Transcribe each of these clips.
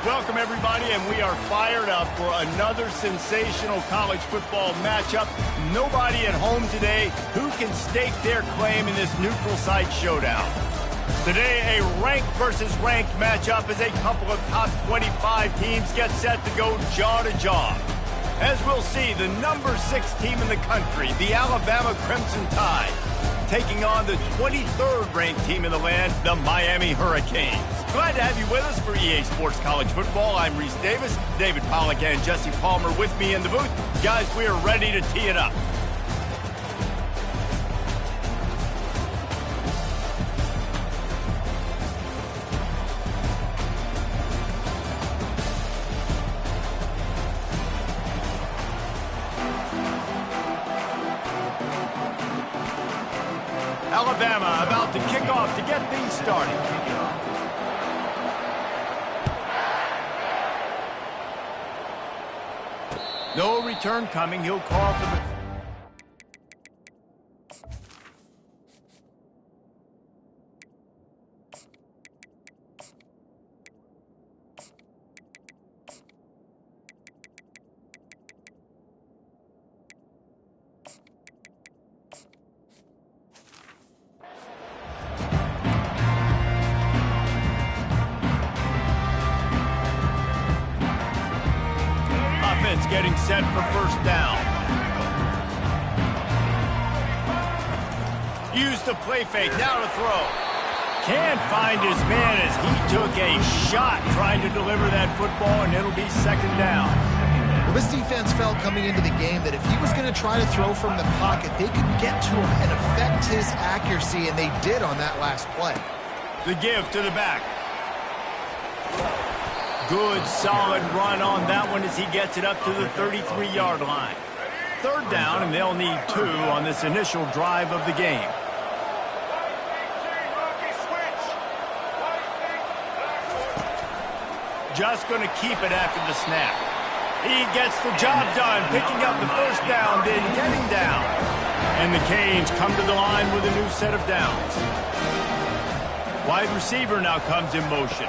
Welcome, everybody, and we are fired up for another sensational college football matchup. Nobody at home today who can stake their claim in this neutral site showdown. Today, a ranked versus ranked matchup as a couple of top 25 teams get set to go jaw to jaw. As we'll see, the number 6 team in the country, the Alabama Crimson Tide, taking on the 23rd ranked team in the land, the Miami Hurricanes. Glad to have you with us for EA Sports College Football. I'm Reese Davis, David Pollack and Jesse Palmer with me in the booth. Guys, we are ready to tee it up. Alabama about to kick off to get things started. No return coming. He'll call for the... Getting set for first down. Use the play fake, now to throw. Can't find his man as he took a shot trying to deliver that football, and it'll be second down. Well, this defense felt coming into the game that if he was going to try to throw from the pocket, they could get to him and affect his accuracy, and they did on that last play. The give to the back. Good, solid run on that one as he gets it up to the 33-yard line. Third down, and they'll need 2 on this initial drive of the game. Just going to keep it after the snap. He gets the job done, picking up the first down, then getting down. And the Canes come to the line with a new set of downs. Wide receiver now comes in motion.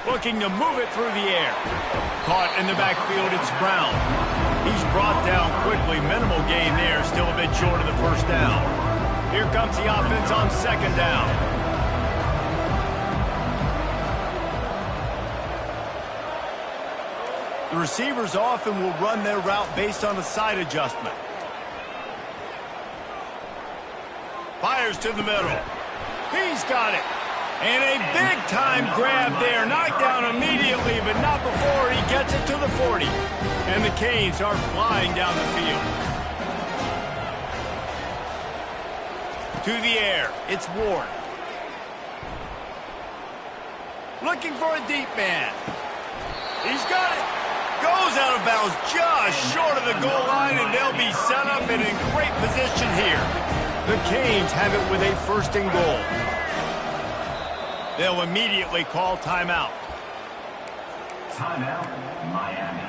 Looking to move it through the air. Caught in the backfield, it's Brown. He's brought down quickly. Minimal gain there, still a bit short of the first down. Here comes the offense on second down. The receivers often will run their route based on a side adjustment. Fires to the middle. He's got it. And a big-time grab there. Knocked down immediately, but not before he gets it to the 40. And the Canes are flying down the field. To the air, it's Ward. Looking for a deep man. He's got it. Goes out of bounds just short of the goal line, and they'll be set up and in great position here. The Canes have it with a first and goal. They'll immediately call timeout. Timeout, Miami.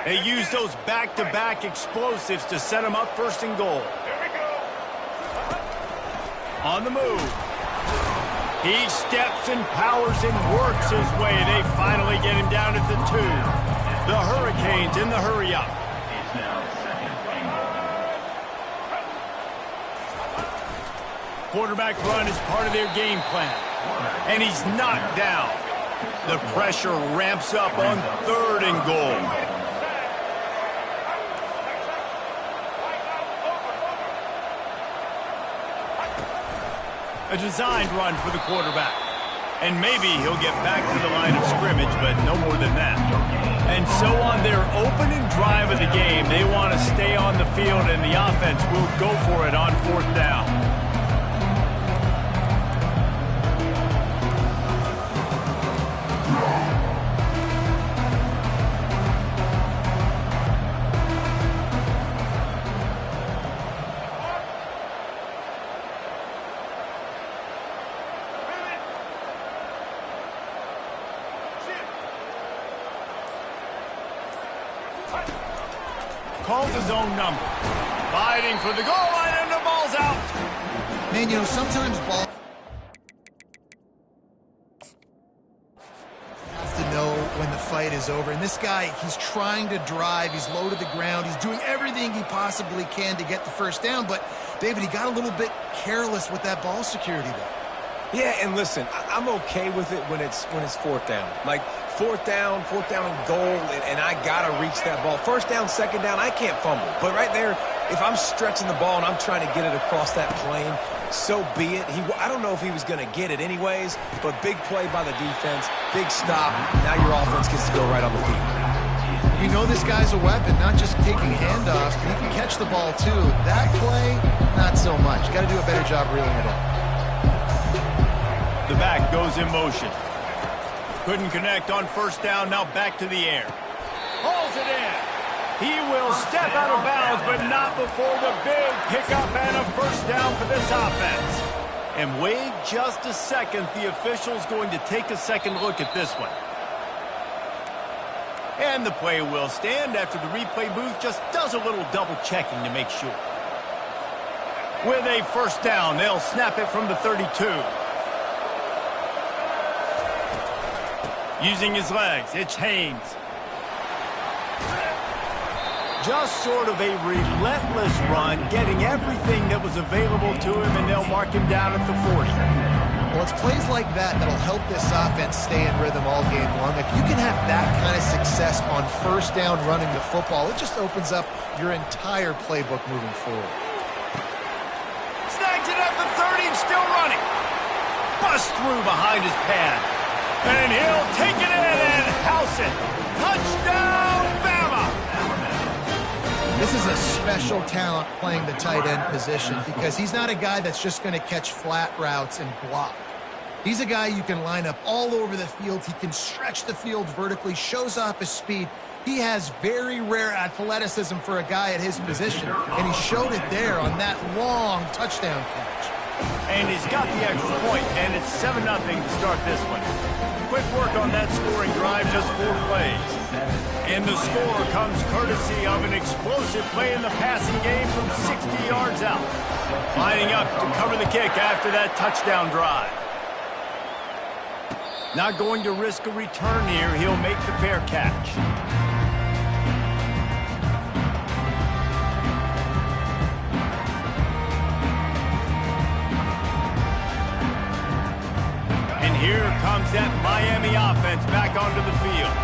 They use those back-to-back explosives to set them up first and goal. Here we go. On the move. He steps and powers and works his way. They finally get him down at the 2. The Hurricanes in the hurry-up. It's now second and Quarterback run is part of their game plan. And he's knocked down. The pressure ramps up on third and goal. A designed run for the quarterback. And maybe he'll get back to the line of scrimmage, but no more than that. And so on their opening drive of the game, they want to stay on the field, and the offense will go for it on fourth down. Calls his own number. Fighting for the goal line, and the ball's out. Man, you know, sometimes ball... fight is over. And this guy, he's trying to drive. He's low to the ground. He's doing everything he possibly can to get the first down. But, David, he got a little bit careless with that ball security there. Yeah, and listen, I'm okay with it when it's fourth down. Like, fourth down and goal, and I got to reach that ball. First down, second down, I can't fumble. But right there, if I'm stretching the ball and I'm trying to get it across that plane, so be it. I don't know if he was going to get it anyways, but big play by the defense, big stop. Now your offense gets to go right on the field. You know this guy's a weapon, not just taking handoffs, but he can catch the ball too. That play, not so much. Got to do a better job reeling it in. The back goes in motion. Couldn't connect on first down, now back to the air. Hauls it in. He will step out of bounds, but not before the big pickup and a first down for this offense. And wait just a second. The official's going to take a second look at this one. And the play will stand after the replay booth just does a little double checking to make sure. With a first down, they'll snap it from the 32. Using his legs, it's Haynes. Just sort of a relentless run, getting everything that was available to him, and they'll mark him down at the 40. Well, it's plays like that that'll help this offense stay in rhythm all game long. If you can have that kind of success on first down running the football, it just opens up your entire playbook moving forward. Snags it at the 30, still running. Bust through behind his pad. And he'll take it in and house it. Touchdown, BAMA! This is a special talent playing the tight end position because he's not a guy that's just going to catch flat routes and block. He's a guy you can line up all over the field. He can stretch the field vertically, shows off his speed. He has very rare athleticism for a guy at his position, and he showed it there on that long touchdown catch. And he's got the extra point, and it's 7-0 to start this one. Quick work on that scoring drive, just 4 plays. And the score comes courtesy of an explosive play in the passing game from 60 yards out. Lining up to cover the kick after that touchdown drive. Not going to risk a return here. He'll make the fair catch. Here comes that Miami offense back onto the field.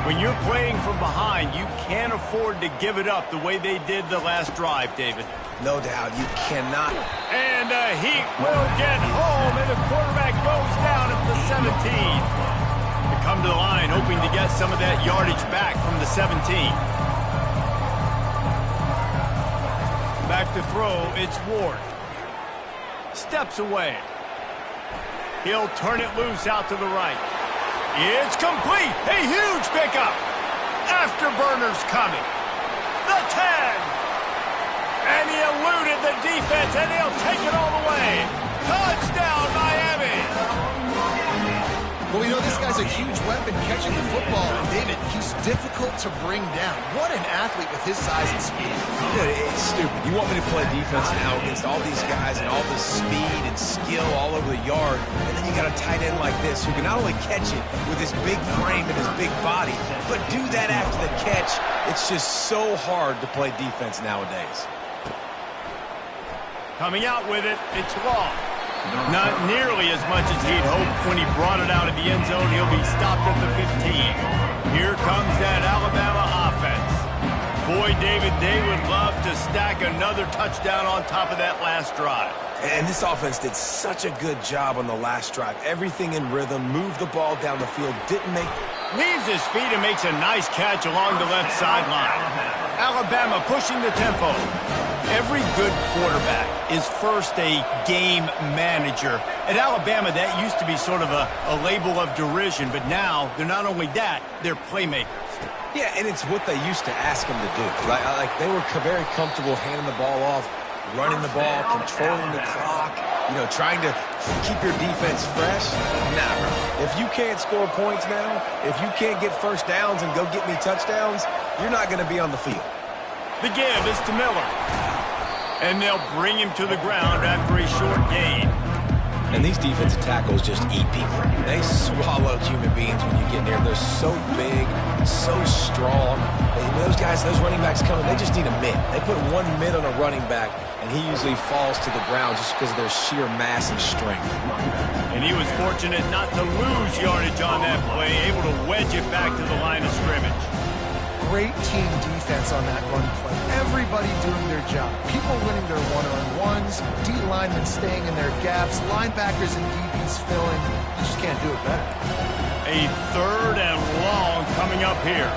When you're playing from behind, you can't afford to give it up the way they did the last drive, David. No doubt, you cannot. And he will get home, and the quarterback goes down at the 17. They come to the line hoping to get some of that yardage back from the 17. Back to throw, it's Ward. Steps away. He'll turn it loose out to the right. It's complete. A huge pickup. Afterburner's coming. The 10. And he eluded the defense, and he'll take it all the way. Touchdown, Miami. Well, we know this guy's a huge weapon catching the football. And, David, he's difficult to bring down. What an athlete with his size and speed. Dude, it's stupid. You want me to play defense now against all these guys and all this speed and skill all over the yard, and then you got a tight end like this who can not only catch it with his big frame and his big body, but do that after the catch. It's just so hard to play defense nowadays. Coming out with it, it's Law. Not nearly as much as he'd hoped when he brought it out of the end zone. He'll be stopped at the 15. Here comes that Alabama offense. Boy, David, they would love to stack another touchdown on top of that last drive. And this offense did such a good job on the last drive. Everything in rhythm, moved the ball down the field, didn't make... Leaves his feet and makes a nice catch along the left sideline. Alabama pushing the tempo. Every good quarterback is first a game manager. At Alabama, that used to be sort of a label of derision, but now they're not only that, they're playmakers. Yeah, and it's what they used to ask them to do. Like they were very comfortable handing the ball off, running the ball, controlling the clock, trying to keep your defense fresh. Nah, bro. If you can't score points now, if you can't get first downs and go get me touchdowns, you're not going to be on the field. The give is to Miller. And they'll bring him to the ground after a short gain. And these defensive tackles just eat people. They swallow human beings when you get near them. They're so big, so strong. Those guys, those running backs coming, they just need a mitt. They put one mitt on a running back, and he usually falls to the ground just because of their sheer mass and strength. And he was fortunate not to lose yardage on that play, able to wedge it back to the line of scrimmage. Great team defense on that run play. Everybody doing their job. People winning their one-on-ones, D linemen staying in their gaps, linebackers and DBs filling. You just can't do it better. A 3rd and long coming up here.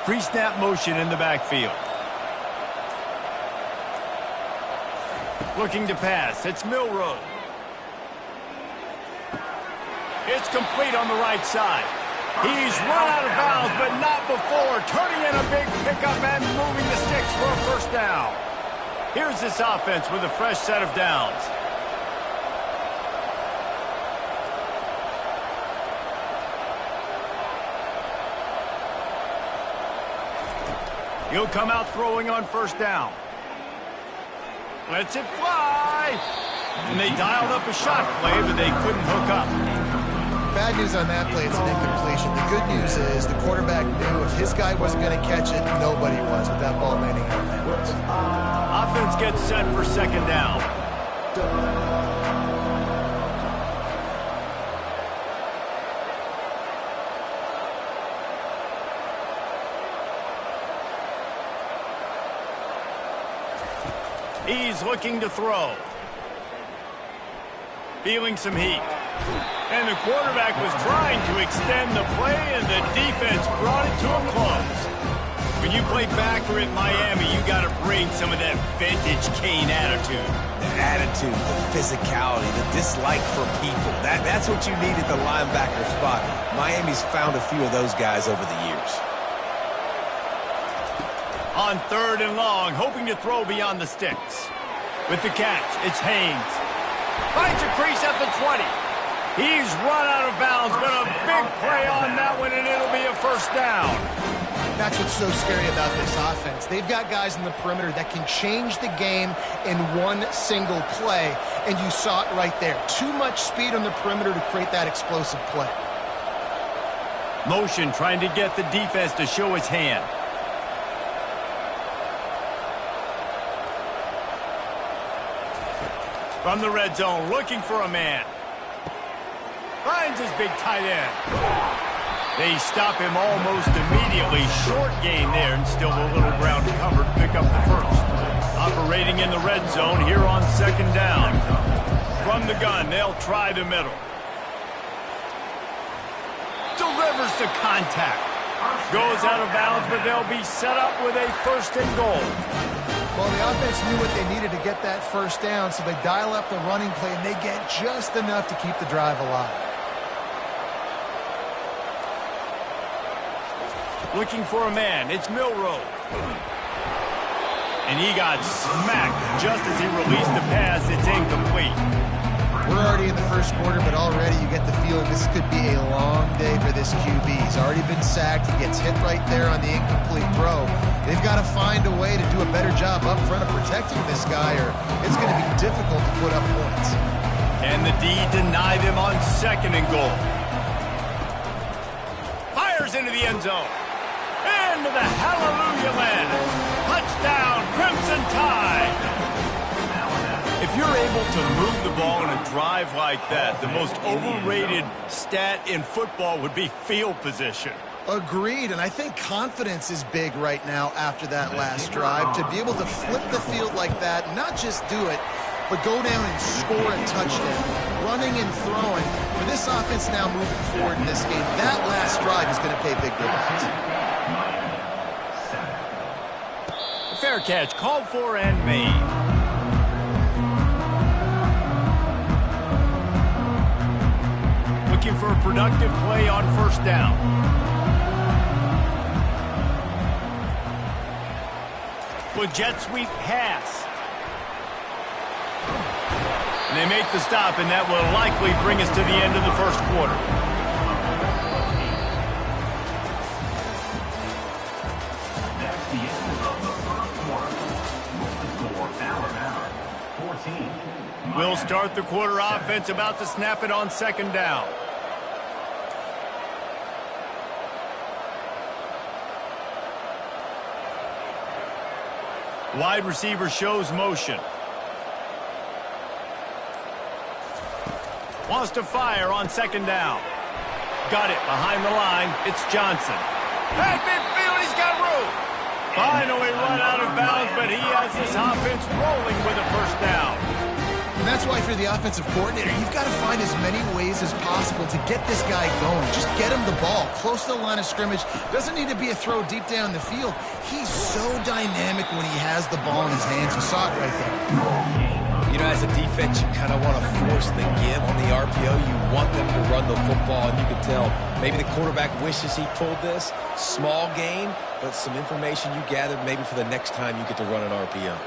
Pre-snap motion in the backfield. Looking to pass. It's Milroe. It's complete on the right side. He's run out of bounds, but not before. Turning in a big pickup and moving the sticks for a first down. Here's this offense with a fresh set of downs. He'll come out throwing on first down. Lets it fly. And they dialed up a shot play, but they couldn't hook up. Bad news on that play, it's an incompletion. The good news is the quarterback knew if his guy wasn't going to catch it, nobody was with that ball landing out of bounds. Offense gets set for second down. He's looking to throw. Feeling some heat. And the quarterback was trying to extend the play, and the defense brought it to a close. When you play backer at Miami, you got to bring some of that vintage Kane attitude. The attitude, the physicality, the dislike for people. That's what you need at the linebacker spot. Miami's found a few of those guys over the years. On 3rd and long, hoping to throw beyond the sticks. With the catch, it's Haynes. Finds a crease at the 20. He's run out of bounds, but a big play on that one, and it'll be a first down. That's what's so scary about this offense. They've got guys in the perimeter that can change the game in one single play, and you saw it right there. Too much speed on the perimeter to create that explosive play. Motion trying to get the defense to show his hand. From the red zone, looking for a man. Finds his big tight end. They stop him almost immediately. Short gain there, and still a little ground covered to pick up the first. Operating in the red zone here on second down. From the gun, they'll try the middle. Delivers the contact. Goes out of bounds, but they'll be set up with a 1st and goal. Well, the offense knew what they needed to get that first down, so they dial up the running play, and they get just enough to keep the drive alive. Looking for a man. It's Milroe. And he got smacked just as he released the pass. It's incomplete. We're already in the first quarter, but already you get the feeling this could be a long day for this QB. He's already been sacked. He gets hit right there on the incomplete throw. They've got to find a way to do a better job up front of protecting this guy, or it's going to be difficult to put up points. Can the D deny them on 2nd and goal? Fires into the end zone. Into the hallelujah land. Touchdown, Crimson Tide. If you're able to move the ball in a drive like that, the most overrated stat in football would be field position. Agreed, and I think confidence is big right now after that last drive. To be able to flip the field like that, not just do it, but go down and score a touchdown. Running and throwing. For this offense now moving forward in this game, that last drive is going to pay big dividends. Fair catch, called for and made. Looking for a productive play on first down. With jet sweep pass. And they make the stop, and that will likely bring us to the end of the first quarter. 14. We'll start the quarter offense, about to snap it on second down. Wide receiver shows motion. Wants to fire on second down. Got it behind the line. It's Johnson. At midfield, he's got room. Finally run out of bounds, but he has this offense rolling with a first down. And that's why for the offensive coordinator, you've got to find as many ways as possible to get this guy going. Just get him the ball close to the line of scrimmage. Doesn't need to be a throw deep down the field. He's so dynamic when he has the ball in his hands. You saw it right there. You know, as a defense, you kind of want to force the give on the RPO. You want them to run the football, and you can tell maybe the quarterback wishes he pulled this. Small gain, but some information you gathered maybe for the next time you get to run an RPO.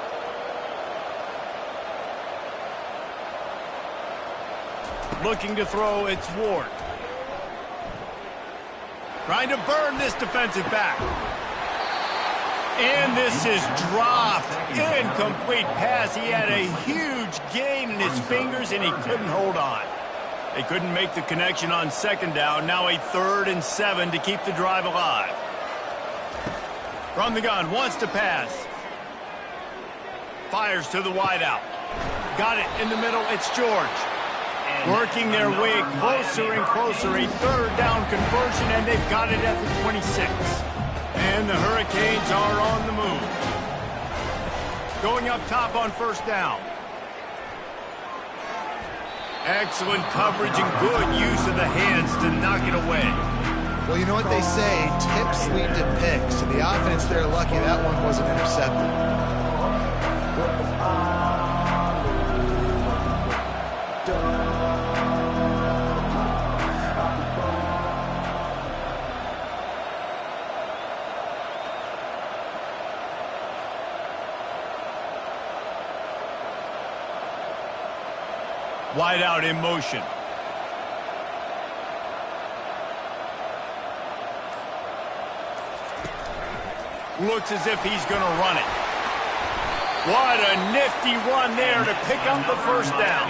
Looking to throw, it's Ward. Trying to burn this defensive back. And this is dropped. Incomplete pass. He had a huge gain in his fingers, and he couldn't hold on. They couldn't make the connection on second down. Now a 3rd and 7 to keep the drive alive. From the gun, wants to pass. Fires to the wideout. Got it in the middle. It's George. Working their way closer and closer. A 3rd down conversion, and they've got it at the 26. And the Hurricanes are on the move. Going up top on first down. Excellent coverage and good use of the hands to knock it away. Well, you know what they say, tips lead to picks. And the offense, they're lucky that one wasn't intercepted. Wide out in motion. Looks as if he's going to run it. What a nifty run there to pick up the first down.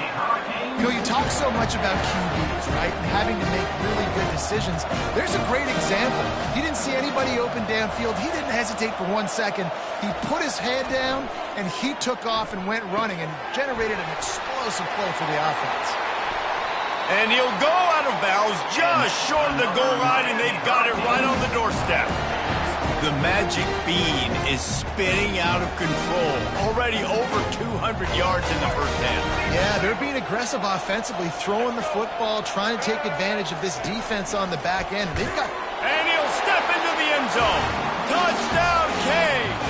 You know, you talk so much about QBs, right, and having to make really good decisions. There's a great example. He didn't see anybody open downfield. He didn't hesitate for 1 second. He put his head down, and he took off and went running and generated an explosive play for the offense. And he'll go out of bounds just short of the goal line, and they've got it right on the doorstep. The magic bean is spinning out of control. Already over 200 yards in the first half. Yeah, they're being aggressive offensively, throwing the football, trying to take advantage of this defense on the back end. They've got... And he'll step into the end zone. Touchdown, Canes!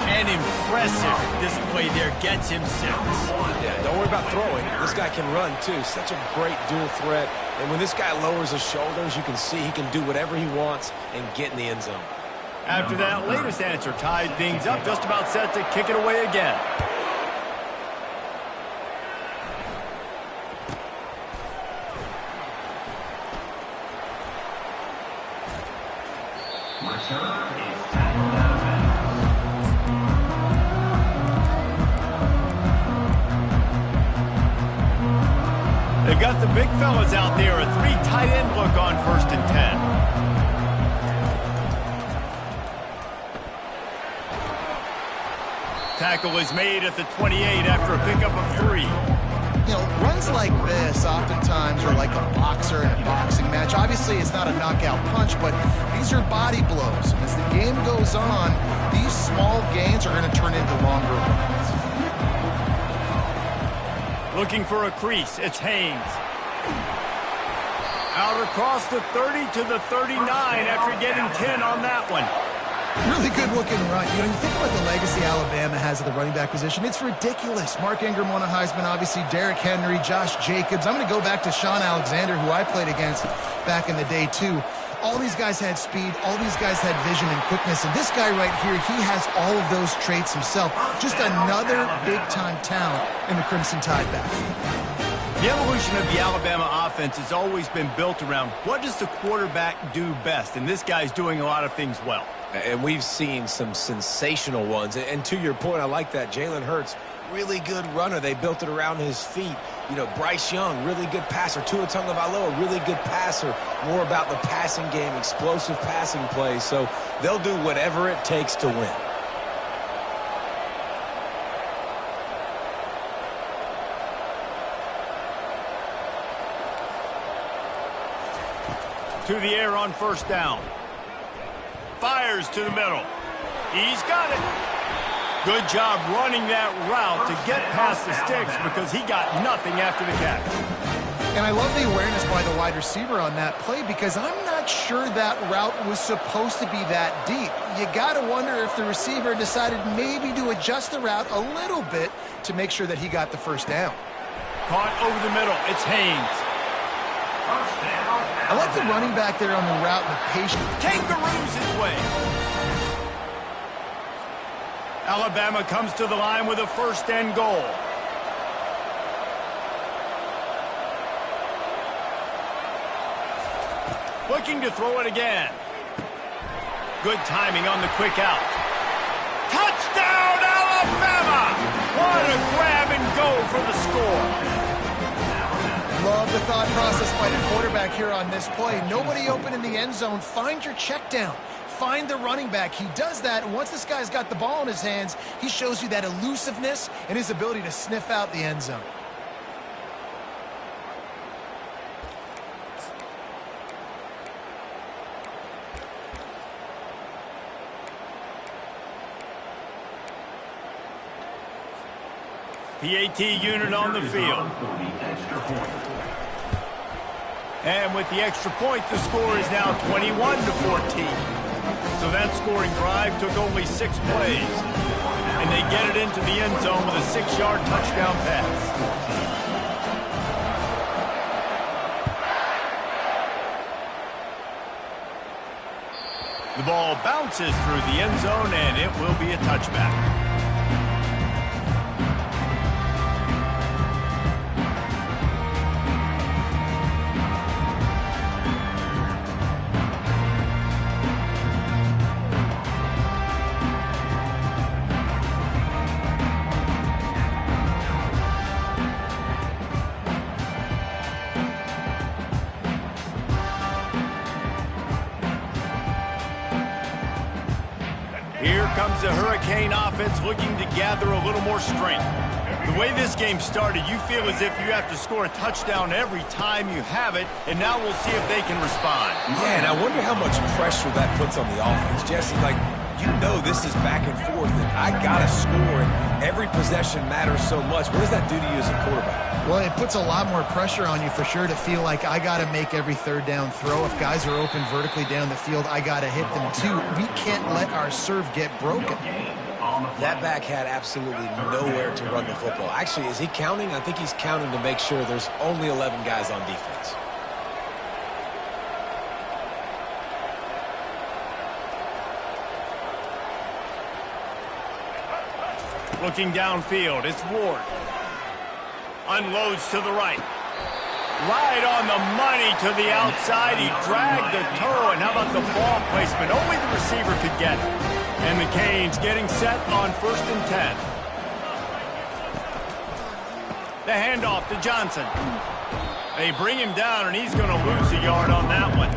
An impressive display there gets him 6. Yeah, don't worry about throwing. This guy can run, too. Such a great dual threat. And when this guy lowers his shoulders, you can see he can do whatever he wants and get in the end zone. After that latest answer tied things up, just about set to kick it away again. Return is tackled out of bounds. They've got the big fellas out there, a 3 tight end look on 1st and 10. Tackle is made at the 28 after a pickup of 3. You know, runs like this oftentimes are like a boxer in a boxing match. Obviously, it's not a knockout punch, but these are body blows. As the game goes on, these small gains are going to turn into longer runs. Looking for a crease, it's Haynes. Out across the 30 to the 39 after getting 10 on that one. Really good looking run. You know, you think about the legacy Alabama has at the running back position. It's ridiculous. Mark Ingram won a Heisman, obviously. Derrick Henry, Josh Jacobs. I'm going to go back to Sean Alexander, who I played against back in the day, too. All these guys had speed. All these guys had vision and quickness. And this guy right here, he has all of those traits himself. Just another big-time talent in the Crimson Tide backfield. The evolution of the Alabama offense has always been built around what does the quarterback do best, and this guy's doing a lot of things well. And we've seen some sensational ones. And to your point, I like that. Jalen Hurts really good runner. They built it around his feet. You know, Bryce Young, really good passer. Tua Tagovailoa, really good passer. More about the passing game, explosive passing plays. So they'll do whatever it takes to win. To the air on first down. Fires to the middle. He's got it. Good job running that route to get past the sticks because he got nothing after the catch. And I love the awareness by the wide receiver on that play because I'm not sure that route was supposed to be that deep. You got to wonder if the receiver decided maybe to adjust the route a little bit to make sure that he got the first down. Caught over the middle. It's Haynes. I like the running back there on the route and the patience. Kangaroos his way. Alabama comes to the line with a first and goal. Looking to throw it again. Good timing on the quick out. Touchdown, Alabama! What a grab and go for the score. Love the thought process by the quarterback here on this play. Nobody open in the end zone. Find your check down. Find the running back. He does that, and once this guy's got the ball in his hands, he shows you that elusiveness and his ability to sniff out the end zone. PAT unit on the field. And with the extra point, the score is now 21-14. So that scoring drive took only 6 plays. And they get it into the end zone with a 6-yard touchdown pass. The ball bounces through the end zone, and it will be a touchback. Here comes the Hurricane offense looking to gather a little more strength. The way this game started, you feel as if you have to score a touchdown every time you have it, and now we'll see if they can respond. Yeah, and I wonder how much pressure that puts on the offense. Jesse, like, you know this is back and forth, and I got to score, and every possession matters so much. What does that do to you as a quarterback? Well, it puts a lot more pressure on you for sure to feel like I got to make every third down throw. If guys are open vertically down the field, I got to hit them too. We can't let our serve get broken. That back had absolutely nowhere to run the football. Actually, is he counting? I think he's counting to make sure there's only 11 guys on defense. Looking downfield, it's Ward. Unloads to the right. Right on the money to the outside. He dragged the toe, and how about the ball placement? Only the receiver could get it. And the Canes getting set on 1st and 10. The handoff to Johnson. They bring him down, and he's going to lose a yard on that one.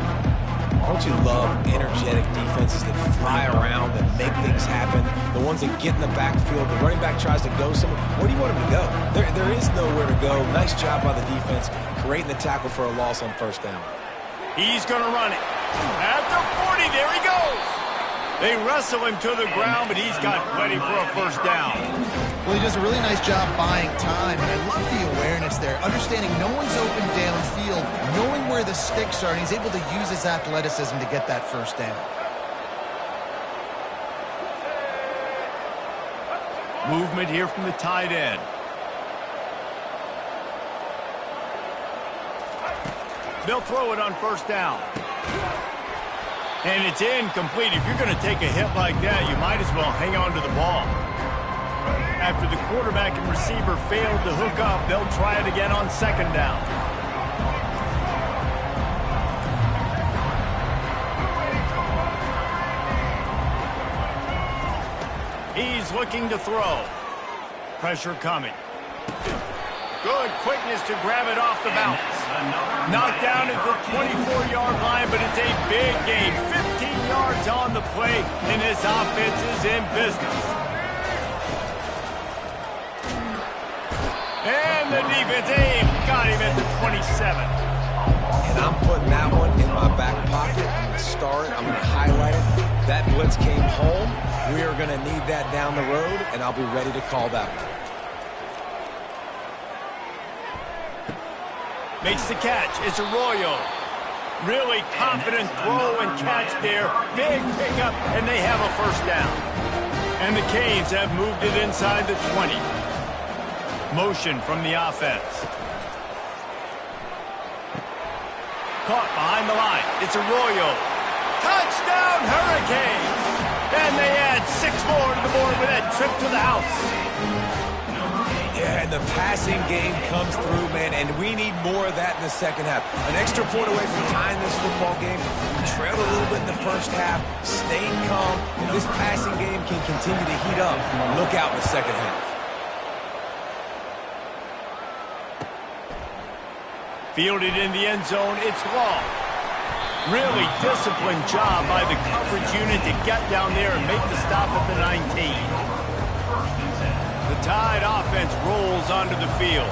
Don't you love energetic defenses that fly around and make things happen? The ones that get in the backfield, the running back tries to go somewhere. Where do you want him to go? There is nowhere to go. Nice job by the defense, creating the tackle for a loss on 1st down. He's going to run it. At the 40, there he goes. They wrestle him to the ground, but he's got plenty for a 1st down. Well, he does a really nice job buying time, and I love the awareness there, understanding no one's open downfield, knowing where the sticks are, and he's able to use his athleticism to get that 1st down. Movement here from the tight end. They'll throw it on 1st down. And it's incomplete. If you're going to take a hit like that, you might as well hang on to the ball. After the quarterback and receiver failed to hook up, they'll try it again on 2nd down. He's looking to throw. Pressure coming. Good quickness to grab it off the bounce. Knocked down at the 24-yard line, but it's a big gain. 15 yards on the play, and this offense is in business. And the defense, got him at the 27. And I'm putting that one in my back pocket. I'm going to star it. I'm going to highlight it. That blitz came home. We are going to need that down the road, and I'll be ready to call that one. Makes the catch. It's Arroyo. Really confident throw and catch there. Big pickup, and they have a first down. And the Canes have moved it inside the 20. Motion from the offense. Caught behind the line. It's Arroyo. Touchdown, Hurricanes! And they add 6 more to the board with that trip to the house. Yeah, and the passing game comes through, man, and we need more of that in the second half. An extra point away from tying this football game. We trailed a little bit in the first half, stayed calm. If this passing game can continue to heat up, look out in the second half. Fielded in the end zone, it's long. Really disciplined job by the coverage unit to get down there and make the stop at the 19. The Tide offense rolls onto the field.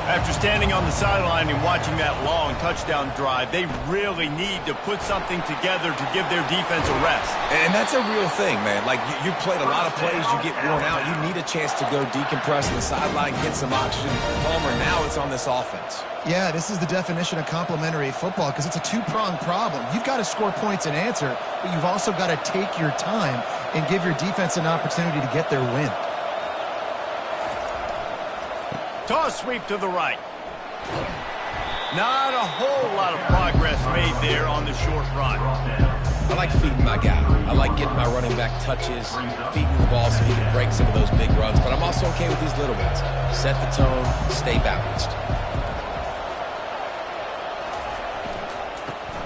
After standing on the sideline and watching that long touchdown drive, they really need to put something together to give their defense a rest. And that's a real thing, man. Like, you played a lot of plays, you get worn out. You need a chance to go decompress on the sideline, get some oxygen. Palmer, now it's on this offense. Yeah, this is the definition of complementary football because it's a two-pronged problem. You've got to score points and answer, but you've also got to take your time and give your defense an opportunity to get their win. Toss sweep to the right. Not a whole lot of progress made there on the short run. I like feeding my guy. I like getting my running back touches, feeding the ball so he can break some of those big runs, but I'm also okay with these little ones. Set the tone, stay balanced.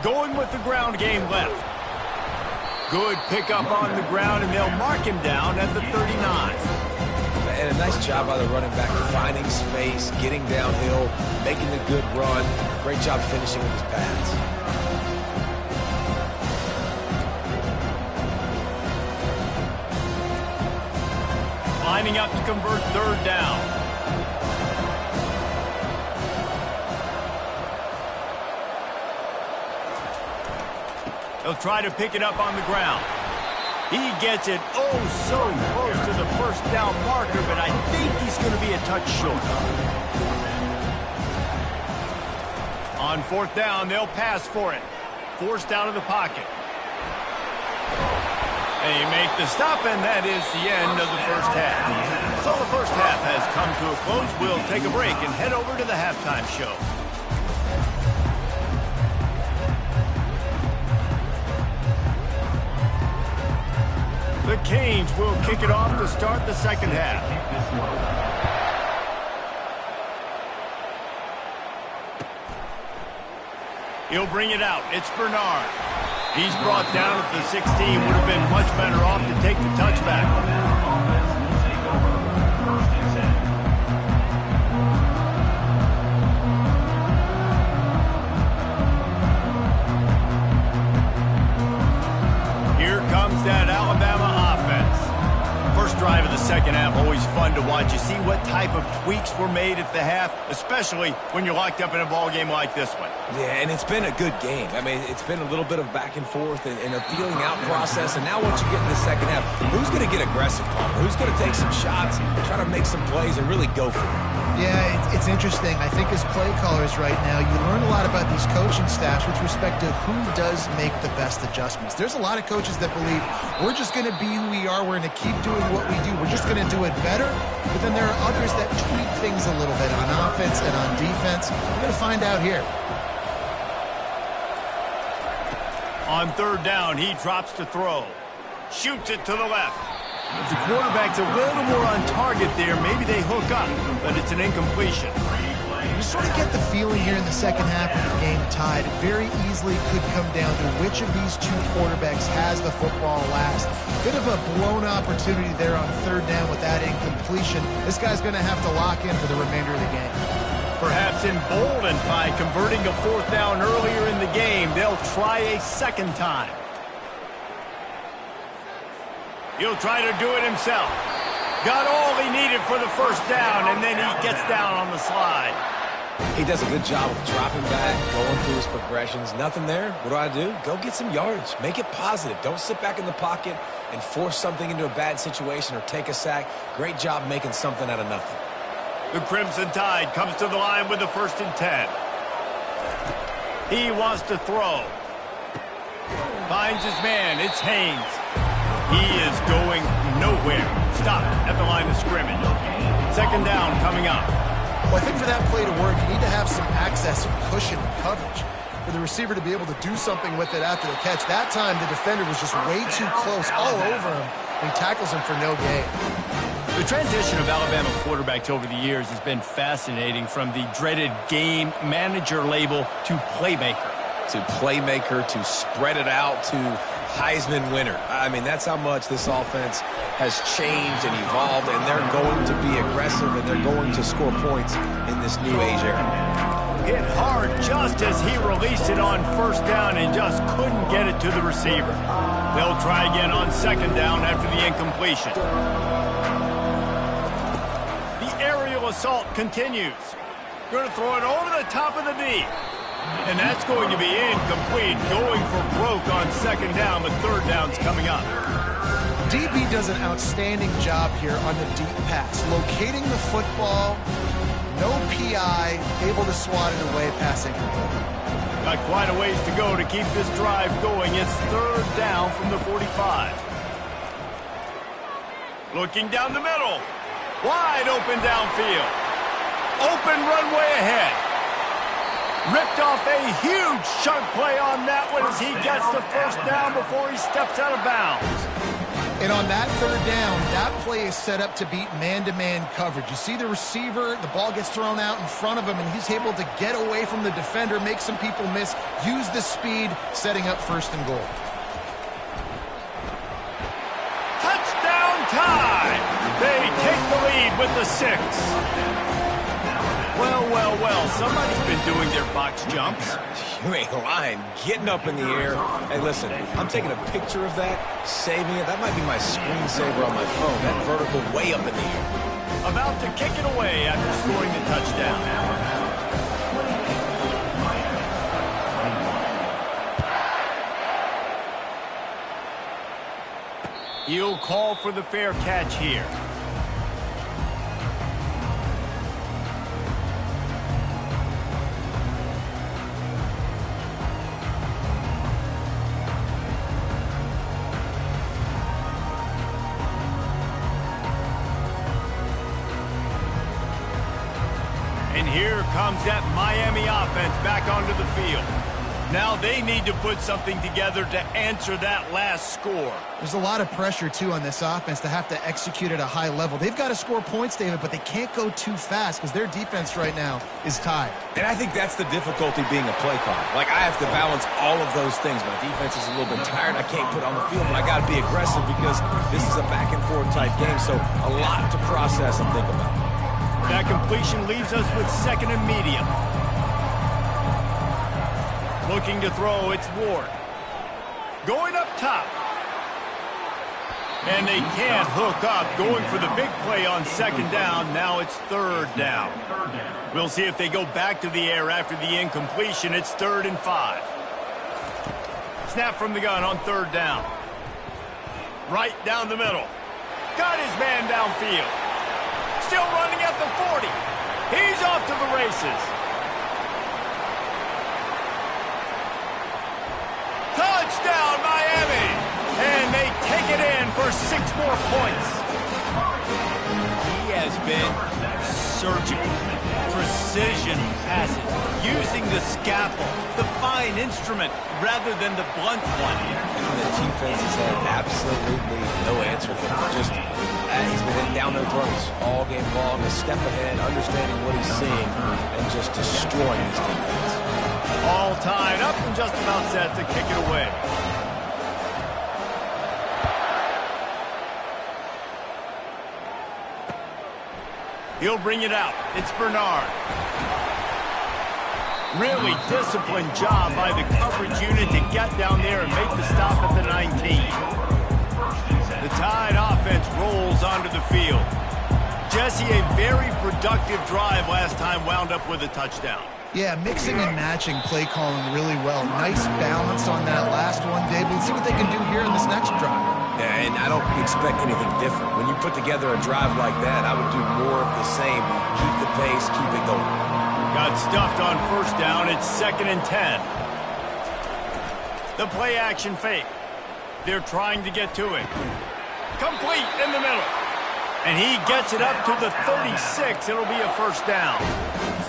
Going with the ground game left. Good pickup on the ground, and they'll mark him down at the 39. And a nice job by the running back, finding space, getting downhill, making a good run. Great job finishing with his pads. Lining up to convert third down. He'll try to pick it up on the ground. He gets it so close to the first down marker, but I think he's going to be a touch short. On fourth down, they'll pass for it. Forced out of the pocket. They make the stop, and that is the end of the first half. So the first half has come to a close. We'll take a break and head over to the halftime show. The Canes will kick it off to start the second half. He'll bring it out. It's Bernard. He's brought down at the 16. Would have been much better off to take the touchback. That Alabama offense. First drive of the second half, always fun to watch. You see what type of tweaks were made at the half, especially when you're locked up in a ball game like this one. Yeah, and it's been a good game. I mean, it's been a little bit of back and forth and a feeling out process. And now once you get in the second half, who's going to get aggressive, Palmer? Who's going to take some shots, try to make some plays, and really go for it? Yeah, it's interesting. I think as play callers right now, you learn a lot about these coaching staffs with respect to who does make the best adjustments. There's a lot of coaches that believe we're just going to be who we are. We're going to keep doing what we do. We're just going to do it better. But then there are others that tweak things a little bit on offense and on defense. We're going to find out here. On third down, he drops to throw. Shoots it to the left. The quarterback's a little more on target there. Maybe they hook up, but it's an incompletion. You sort of get the feeling here in the second half of the game tied. It very easily could come down to which of these two quarterbacks has the football last. Bit of a blown opportunity there on third down with that incompletion. This guy's going to have to lock in for the remainder of the game. Perhaps emboldened by converting a fourth down earlier in the game, they'll try a second time. He'll try to do it himself. Got all he needed for the first down, and then he gets down on the slide. He does a good job of dropping back, going through his progressions. Nothing there. What do? Go get some yardage. Make it positive. Don't sit back in the pocket and force something into a bad situation or take a sack. Great job making something out of nothing. The Crimson Tide comes to the line with the 1st and 10. He wants to throw. Finds his man. It's Haynes. He is going nowhere. Stop at the line of scrimmage. Second down coming up. Well, I think for that play to work, you need to have some access and cushion and coverage for the receiver to be able to do something with it after the catch. That time, the defender was just way too close, all over him, and he tackles him for no gain. The transition of Alabama quarterbacks over the years has been fascinating, from the dreaded game manager label to playmaker. To playmaker, to spread it out, to Heisman winner. I mean, that's how much this offense has changed and evolved, and they're going to be aggressive, and they're going to score points in this new age era. Hit hard just as he released it on first down and just couldn't get it to the receiver. They'll try again on second down after the incompletion. The aerial assault continues. Going to throw it over the top of the knee. And that's going to be incomplete, going for broke on second down, but third down's coming up. DB does an outstanding job here on the deep pass, locating the football, no PI, able to swat it away, passing. Got quite a ways to go to keep this drive going. It's third down from the 45. Looking down the middle. Wide open downfield. Open runway ahead. Ripped off a huge chunk play on that one as he gets the first down before he steps out of bounds. And on that third down, that play is set up to beat man-to-man coverage. You see the receiver, the ball gets thrown out in front of him, and he's able to get away from the defender, make some people miss, use the speed, setting up first and goal. Touchdown time! They take the lead with the 6. Well, somebody's been doing their box jumps. You ain't lying. Getting up in the air. Hey, listen, I'm taking a picture of that, saving it. That might be my screensaver on my phone. That vertical way up in the air. About to kick it away after scoring the touchdown. He'll call for the fair catch here. And here comes that Miami offense back onto the field. Now they need to put something together to answer that last score. There's a lot of pressure, too, on this offense to have to execute at a high level. They've got to score points, David, but they can't go too fast because their defense right now is tied. And I think that's the difficulty being a play caller. Like, I have to balance all of those things. My defense is a little bit tired. I can't put on the field, but I got to be aggressive because this is a back-and-forth type game, so a lot to process and think about. That completion leaves us with second and medium. Looking to throw, it's Ward. Going up top. And they can't hook up. Going for the big play on second down. Now it's third down. We'll see if they go back to the air after the incompletion. It's 3rd and 5. Snap from the gun on third down. Right down the middle. Got his man downfield. Still running at the 40. He's off to the races. Touchdown, Miami! And they take it in for 6 more points. He has been surgical. Precision passes. Using the scalpel, the fine instrument, rather than the blunt one. And the defense has had absolutely no answer for him. Just that. He's been hitting down their throats all game long, a step ahead, understanding what he's seeing, and just destroying these defense. All tied up and just about set to kick it away. He'll bring it out. It's Bernard. Really disciplined job by the coverage unit to get down there and make the stop at the 19. The Tide offense rolls onto the field. Jesse, a very productive drive last time, wound up with a touchdown. Yeah, mixing and matching play calling really well. Nice balance on that last one, Dave. Let's see what they can do here in this next drive. Yeah, and I don't expect anything different. When you put together a drive like that, I would do more of the same. Keep the pace, keep it going. Got stuffed on first down. It's 2nd and 10. The play action fake. They're trying to get to it. Complete in the middle. And he gets it up to the 36. It'll be a first down.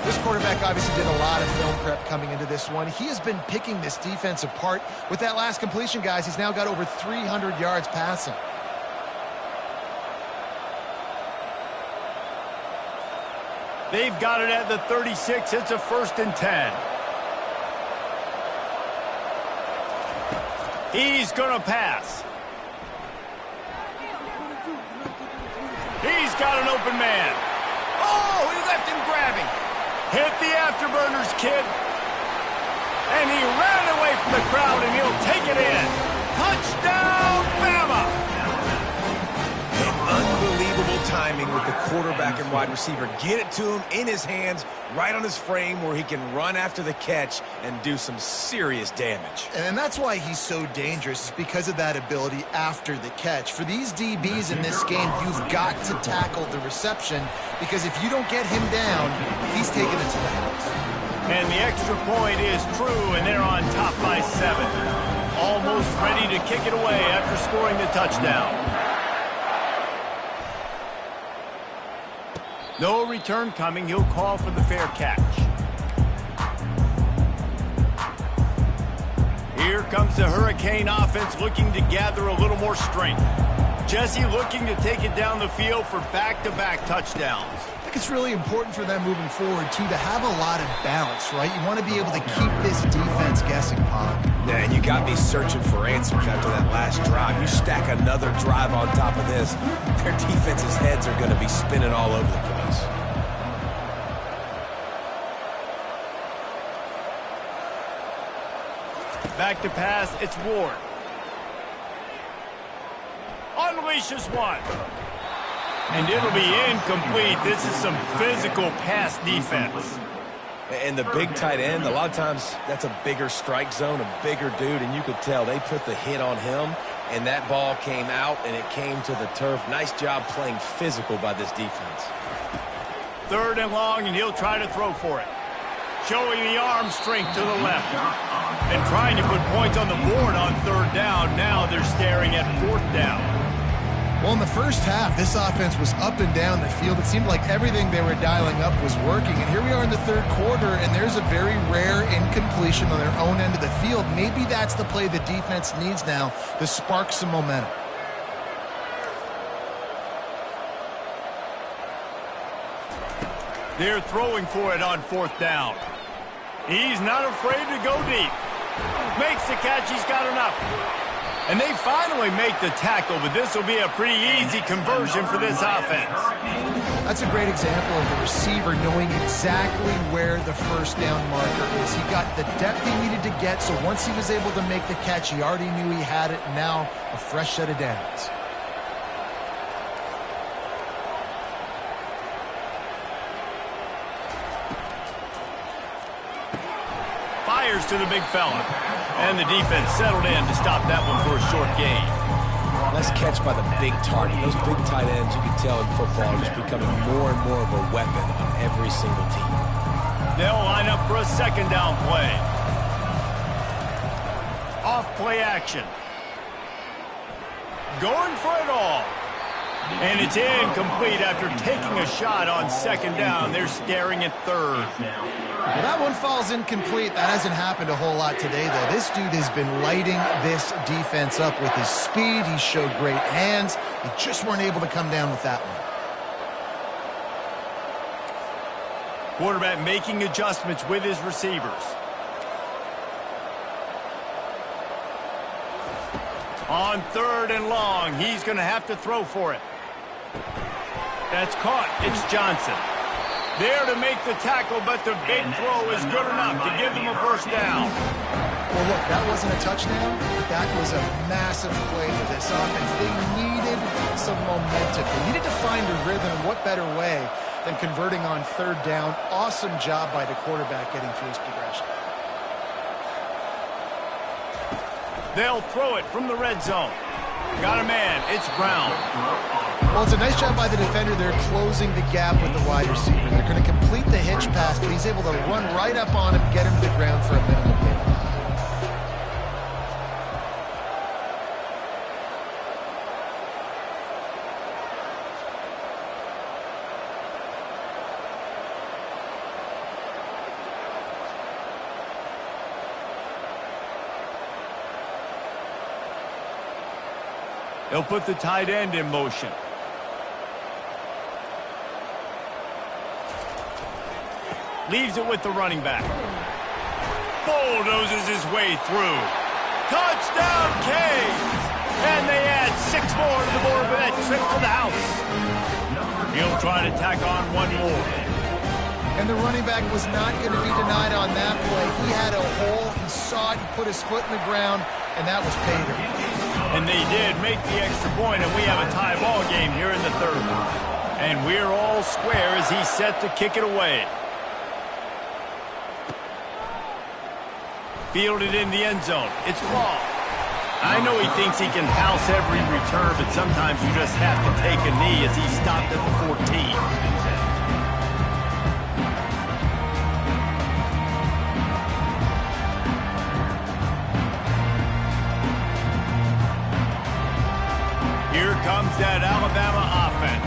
This quarterback obviously did a lot of film prep coming into this one. He has been picking this defense apart. With that last completion, guys, he's now got over 300 yards passing. They've got it at the 36. It's a 1st and 10. He's going to pass. He's got an open man. Oh, he left him grabbing. Hit the afterburners, kid. And he ran away from the crowd, and he'll take it in. Touchdown, BAMA! Unbelievable timing with the quarterback and wide receiver. Get it to him in his hands, right on his frame where he can run after the catch and do some serious damage. And that's why he's so dangerous, is because of that ability after the catch. For these DBs in this game, you've got to tackle the reception, because if you don't get him down, he's taking it to the house. And the extra point is true, and they're on top by 7. Almost ready to kick it away after scoring the touchdown. No return coming. He'll call for the fair catch. Here comes the Hurricane offense looking to gather a little more strength. Jesse looking to take it down the field for back-to-back touchdowns. I think it's really important for them moving forward, too, to have a lot of balance, right? You want to be able to keep this defense guessing, Pog. Yeah, and you got me searching for answers after that last drive. You stack another drive on top of this, their defense's heads are going to be spinning all over the place. Back to pass, it's Ward. Unleashes one. And it'll be incomplete. This is some physical pass defense. And the big tight end, a lot of times that's a bigger strike zone, a bigger dude, and you could tell they put the hit on him, and that ball came out, and it came to the turf. Nice job playing physical by this defense. 3rd and long, and he'll try to throw for it. Showing the arm strength to the left. And trying to put points on the board on 3rd down. Now they're staring at 4th down. Well, in the first half, this offense was up and down the field. It seemed like everything they were dialing up was working. And here we are in the 3rd quarter, and there's a very rare incompletion on their own end of the field. Maybe that's the play the defense needs now to spark some momentum. They're throwing for it on 4th down. He's not afraid to go deep. Makes the catch. He's got enough. And they finally make the tackle, but this will be a pretty easy conversion for this offense. That's a great example of the receiver knowing exactly where the first down marker is. He got the depth he needed to get, so once he was able to make the catch, he already knew he had it, and now a fresh set of downs. Fires to the big fella. And the defense settled in to stop that one for a short gain. Nice catch by the big target. Those big tight ends, you can tell in football, are just becoming more and more of a weapon on every single team. They'll line up for a 2nd down play. Off play action. Going for it all. And it's incomplete after taking a shot on 2nd down. They're staring at 3rd. Well, that one falls incomplete. That hasn't happened a whole lot today, though. This dude has been lighting this defense up with his speed. He showed great hands. They just weren't able to come down with that one. Quarterback making adjustments with his receivers. On 3rd and long, he's going to have to throw for it. That's caught. It's Johnson. There to make the tackle, but the big throw is good enough to give them a first down. Well, look, that wasn't a touchdown, but that was a massive play for this offense. They needed some momentum. They needed to find a rhythm. What better way than converting on 3rd down? Awesome job by the quarterback getting through his progression. They'll throw it from the red zone. Got a man. It's Brown. Well, it's a nice job by the defender. They're closing the gap with the wide receiver. They're going to complete the hitch pass, but he's able to run right up on him, get him to the ground for a minimal gain. They'll put the tight end in motion. Leaves it with the running back. Bulldozes his way through. Touchdown, Canes! And they add 6 more to the board for that trip to the house. He'll try to tack on 1 more. And the running back was not going to be denied on that play. He had a hole. He saw it. He put his foot in the ground, and that was pay dirt. And they did make the extra point, and we have a tie ball game here in the 3rd. And we're all square as he's set to kick it away. Fielded in the end zone. It's Law. I know he thinks he can house every return, but sometimes you just have to take a knee as he stopped at the 14. Here comes that Alabama offense.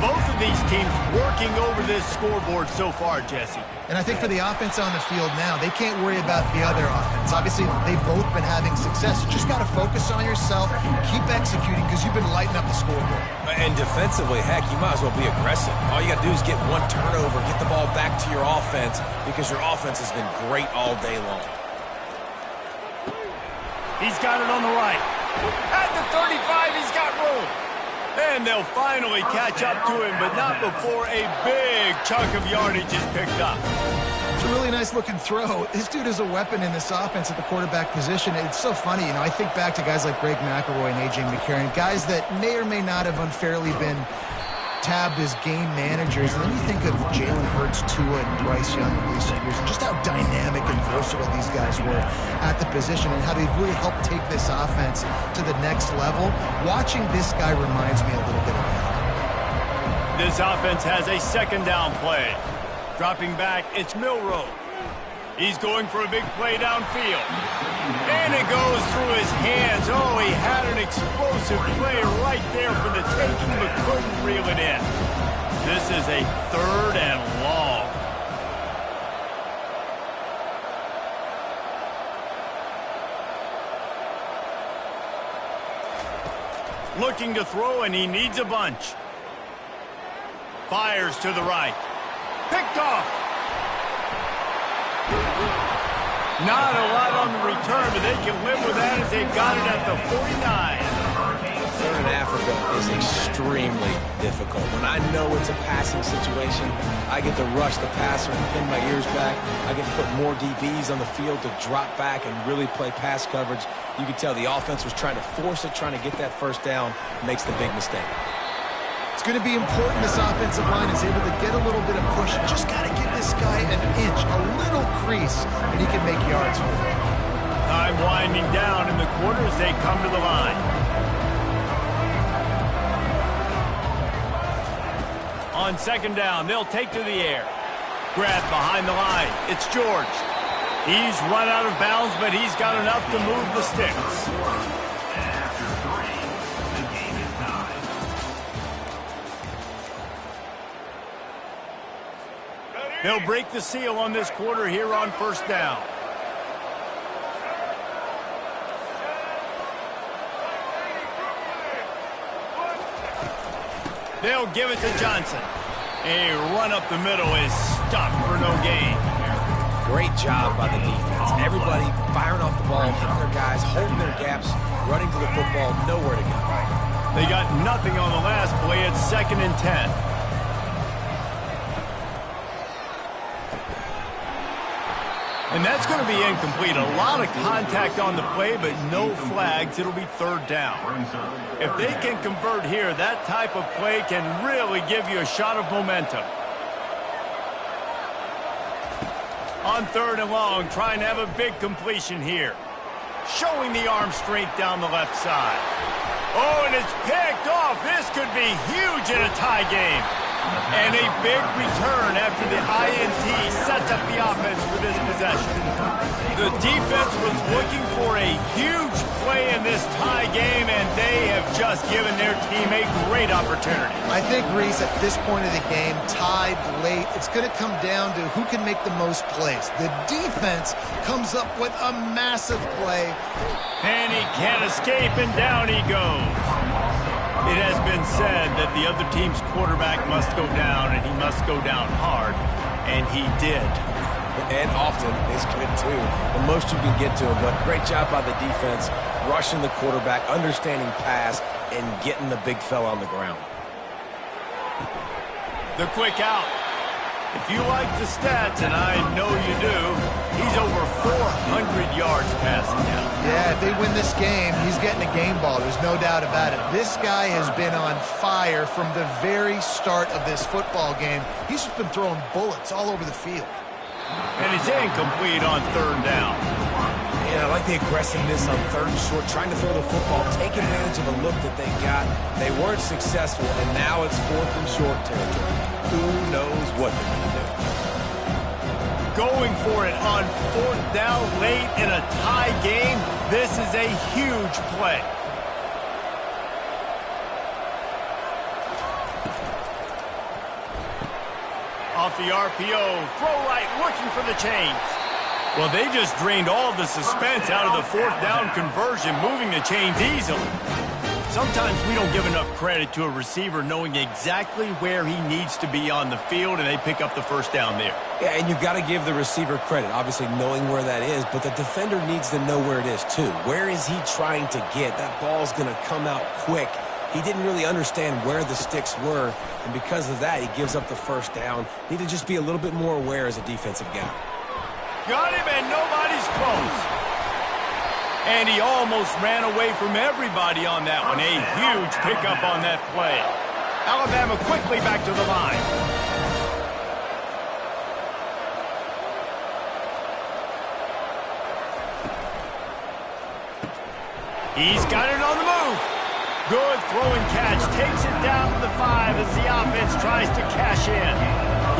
Both of these teams working over this scoreboard so far, Jesse. And I think for the offense on the field now, they can't worry about the other offense. Obviously, they've both been having success. You just got to focus on yourself, keep executing, because you've been lighting up the scoreboard. And defensively, heck, you might as well be aggressive. All you got to do is get 1 turnover, get the ball back to your offense, because your offense has been great all day long. He's got it on the right. At the 35, he's got room. And they'll finally catch up to him, but not before a big chunk of yardage is picked up. It's a really nice-looking throw. This dude is a weapon in this offense at the quarterback position. It's so funny, you know, I think back to guys like Greg McElroy and A.J. McCarron, guys that may or may not have unfairly been tabbed as game managers. And then you think of Jalen Hurts, Tua, and Bryce Young in recent years, and just how dynamic and versatile these guys were at the position and how they've really helped take this offense to the next level. Watching this guy reminds me a little bit of that. This offense has a 2nd down play. Dropping back, it's Milroe. He's going for a big play downfield. And it goes through his hands. Oh, he had an explosive play right there for the taking, but couldn't reel it in. This is a 3rd and long. Looking to throw, and he needs a bunch. Fires to the right. Picked off. Not a lot on the return, but they can live with that as they've got it at the 49. 3rd and Africa is extremely difficult. When I know it's a passing situation, I get to rush the passer and pin my ears back. I get to put more DBs on the field to drop back and really play pass coverage. You can tell the offense was trying to force it, trying to get that first down, makes the big mistake. It's going to be important this offensive line is able to get a little bit of push. Just got to give this guy an inch, a little crease, and he can make yards for it. Time winding down in the quarter as they come to the line. On 2nd down, they'll take to the air. Grab behind the line. It's George. He's run out of bounds, but he's got enough to move the sticks. They'll break the seal on this quarter here on 1st down. They'll give it to Johnson. A run up the middle is stopped for no gain. Great job by the defense. Everybody firing off the ball, hitting their guys, holding their gaps, running to the football, nowhere to go. They got nothing on the last play. It's 2nd and 10. And that's going to be incomplete. A lot of contact on the play, but no flags. It'll be 3rd down. If they can convert here, that type of play can really give you a shot of momentum. On 3rd and long, trying to have a big completion here. Showing the arm strength down the left side. Oh, and it's picked off. This could be huge in a tie game. And a big return after the INT sets up the offense for this possession. The defense was looking for a huge play in this tie game, and they have just given their team a great opportunity. I think, Reese, at this point of the game, tied late, it's going to come down to who can make the most plays. The defense comes up with a massive play. And he can't escape, and down he goes. It has been said that the other team's quarterback must go down, and he must go down hard, and he did. And often is good, too. The most you can get to him, but great job by the defense, rushing the quarterback, understanding pass, and getting the big fella on the ground. The quick out. If you like the stats, and I know you do, he's over 400 yards passing now. Yeah, if they win this game, he's getting a game ball. There's no doubt about it. This guy has been on fire from the very start of this football game. He's just been throwing bullets all over the field. And it's incomplete on 3rd down. Yeah, I like the aggressiveness on 3rd and short, trying to throw the football, take advantage of a look that they got. They weren't successful, and now it's 4th and short territory. Who knows what they're going to do? Going for it on 4th down late in a tie game. This is a huge play. Off the RPO, throw right, looking for the chains. Well, they just drained all the suspense out of the 4th down conversion, moving the chains easily. Sometimes we don't give enough credit to a receiver knowing exactly where he needs to be on the field, and they pick up the 1st down there. Yeah, and you've got to give the receiver credit, obviously knowing where that is, but the defender needs to know where it is too. Where is he trying to get? That ball's going to come out quick. He didn't really understand where the sticks were, and because of that, he gives up the 1st down. Need to just be a little bit more aware as a defensive guy. Got him, and nobody's close. And he almost ran away from everybody on that one. A huge pickup on that play. Alabama quickly back to the line. He's got it on the move. Good throwing catch. Takes it down to the 5 as the offense tries to cash in.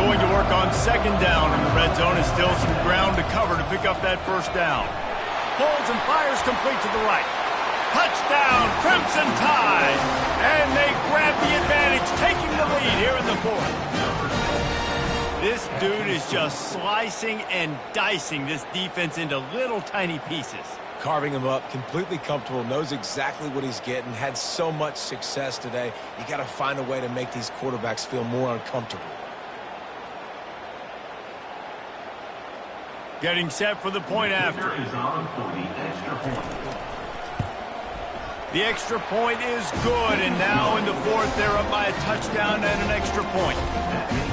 Going to work on 2nd down in the red zone. Is still some ground to cover to pick up that 1st down. Pulls and fires complete to the right. Touchdown, Crimson Tide. And they grab the advantage, taking the lead here in the 4th. This dude is just slicing and dicing this defense into little tiny pieces. Carving him up, completely comfortable, knows exactly what he's getting, had so much success today. You got to find a way to make these quarterbacks feel more uncomfortable. Getting set for the point after. The extra point is good, and now in the 4th, they're up by a touchdown and an extra point.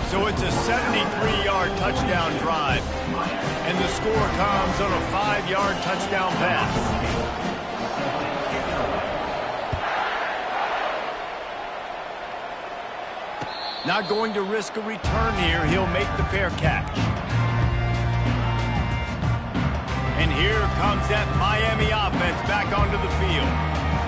So it's a 73-yard touchdown drive, and the score comes on a 5-yard touchdown pass. Not going to risk a return here. He'll make the fair catch. And here comes that Miami offense back onto the field.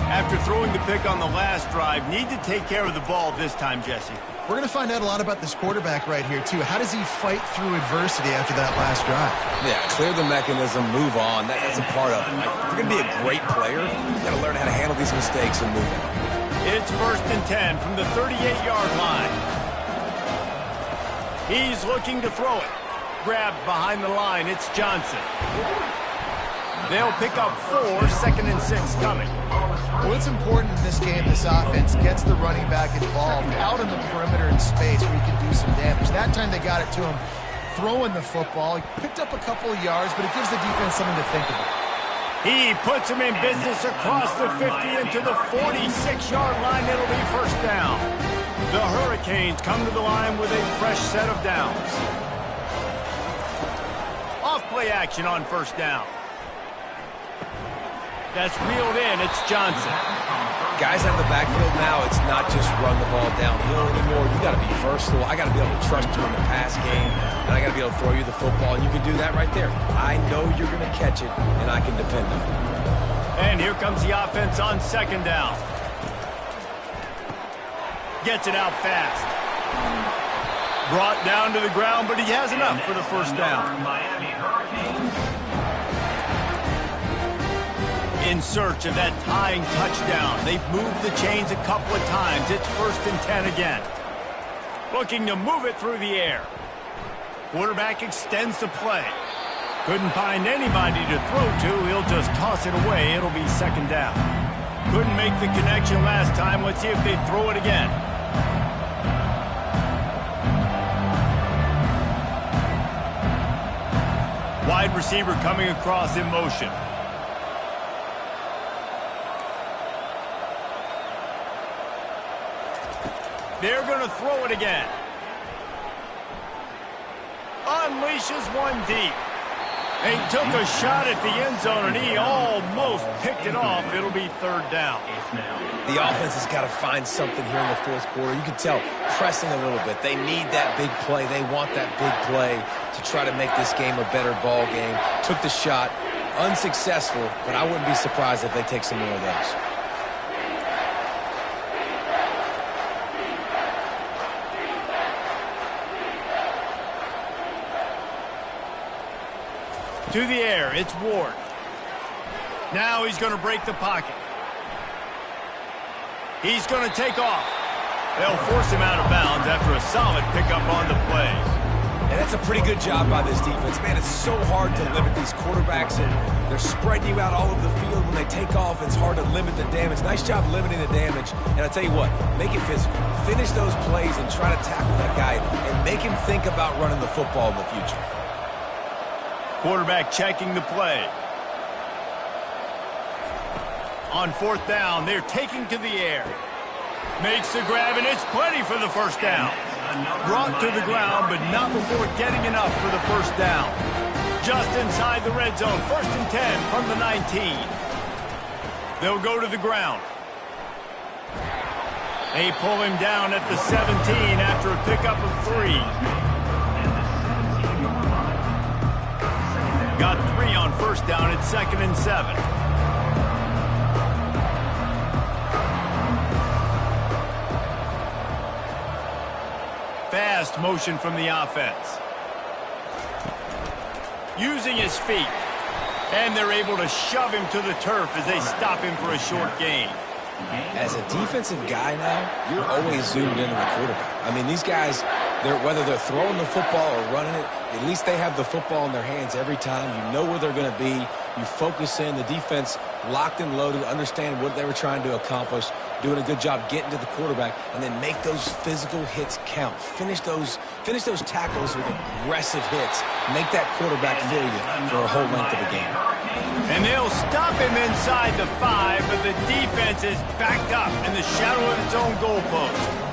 After throwing the pick on the last drive, need to take care of the ball this time, Jesse. We're going to find out a lot about this quarterback right here, too. How does he fight through adversity after that last drive? Yeah, clear the mechanism, move on. That's a part of it. Like, if you're going to be a great player, you got to learn how to handle these mistakes and move on. It's 1st and 10 from the 38-yard line. He's looking to throw it. Grabbed behind the line, it's Johnson. They'll pick up 4, 2nd and 6 coming. What's important in this game, this offense gets the running back involved out in the perimeter in space where he can do some damage. That time they got it to him throwing the football. He picked up a couple of yards, but it gives the defense something to think about. He puts him in business across the 50 into the 46-yard line. It'll be first down. The Hurricanes come to the line with a fresh set of downs. Off-play action on first down. That's reeled in. It's Johnson. Guys out of the backfield now, it's not just run the ball downhill anymore. You got to be versatile. I got to be able to trust you in the pass game, and I got to be able to throw you the football, and you can do that right there. I know you're going to catch it, and I can depend on it. And here comes the offense on second down. Gets it out fast. Brought down to the ground, but he has enough for the first down. Miami Hurricanes. In search of that tying touchdown. They've moved the chains a couple of times. It's 1st and 10 again. Looking to move it through the air. Quarterback extends the play. Couldn't find anybody to throw to. He'll just toss it away. It'll be second down. Couldn't make the connection last time. Let's see if they throw it again. Wide receiver coming across in motion. They're going to throw it again. Unleashes one deep. They took a shot at the end zone, and he almost picked it off. It'll be third down. The offense has got to find something here in the fourth quarter. You can tell pressing a little bit. They need that big play. They want that big play to try to make this game a better ball game. Took the shot. Unsuccessful, but I wouldn't be surprised if they take some more of those. To the air, it's Ward. Now he's going to break the pocket. He's going to take off. They'll force him out of bounds after a solid pickup on the play. And that's a pretty good job by this defense. Man, it's so hard to limit these quarterbacks, and they're spreading you out all over the field. When they take off, it's hard to limit the damage. Nice job limiting the damage. And I'll tell you what, make it physical. Finish those plays and try to tackle that guy and make him think about running the football in the future. Quarterback checking the play. On fourth down, they're taking to the air. Makes the grab, and it's plenty for the first down. Brought to the ground, but not before getting enough for the first down. Just inside the red zone, 1st and 10 from the 19. They'll go to the ground. They pull him down at the 17 after a pickup of 3. Got 3 on first down at 2nd and 7. Fast motion from the offense. Using his feet. And they're able to shove him to the turf as they stop him for a short gain. As a defensive guy now, you're always zoomed into the quarterback. I mean, these guys, whether they're throwing the football or running it, at least they have the football in their hands every time. You know where they're going to be. You focus in. The defense locked and loaded, understand what they were trying to accomplish, doing a good job getting to the quarterback, and then make those physical hits count. Finish those tackles with aggressive hits. Make that quarterback feel you for a whole length of a game. And they'll stop him inside the 5, but the defense is backed up in the shadow of its own goalpost.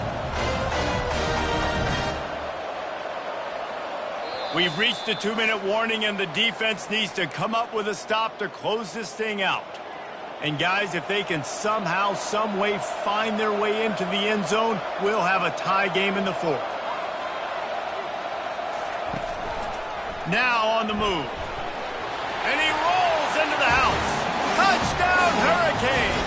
We've reached a 2-minute warning, and the defense needs to come up with a stop to close this thing out. And guys, if they can somehow, some way find their way into the end zone, we'll have a tie game in the 4th. Now on the move. And he rolls into the house. Touchdown, Hurricane!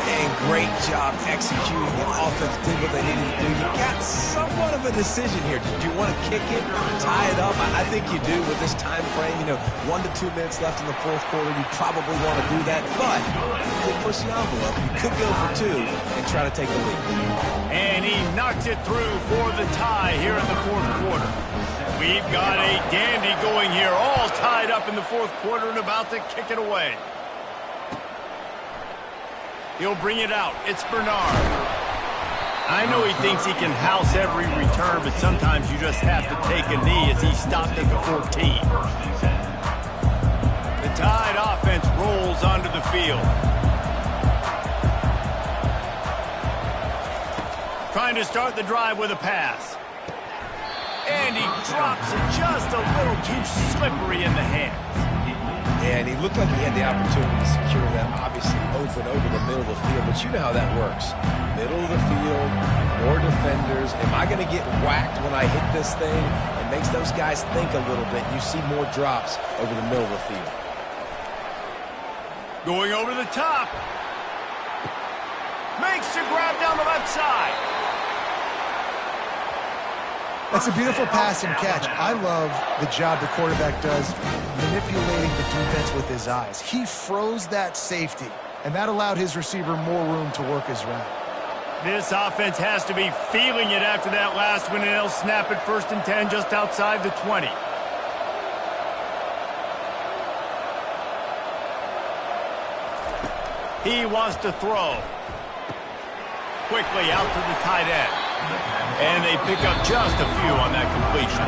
And great job executing. The offense did what they needed to do. You got somewhat of a decision here. Did you want to kick it, tie it up? I think you do with this time frame. 1 to 2 minutes left in the fourth quarter. You probably want to do that, but you could push the envelope. You could go for 2 and try to take the lead. And he knocks it through for the tie here in the fourth quarter. We've got a dandy going here, all tied up in the fourth quarter and about to kick it away. He'll bring it out. It's Bernard. I know he thinks he can house every return, but sometimes you just have to take a knee as he stopped at the 14. The Tide offense rolls onto the field. Trying to start the drive with a pass. And he drops it just a little too slippery in the hands. Yeah, and he looked like he had the opportunity to secure that, obviously, over and over the middle of the field. But you know how that works. Middle of the field, more defenders. Am I going to get whacked when I hit this thing? It makes those guys think a little bit. You see more drops over the middle of the field. Going over the top. Makes the grab down the left side. That's a beautiful pass and catch. I love the job the quarterback does manipulating the defense with his eyes. He froze that safety, and that allowed his receiver more room to work his route. This offense has to be feeling it after that last one, and they'll snap it 1st and 10 just outside the 20. He wants to throw. Quickly out to the tight end. And they pick up just a few on that completion.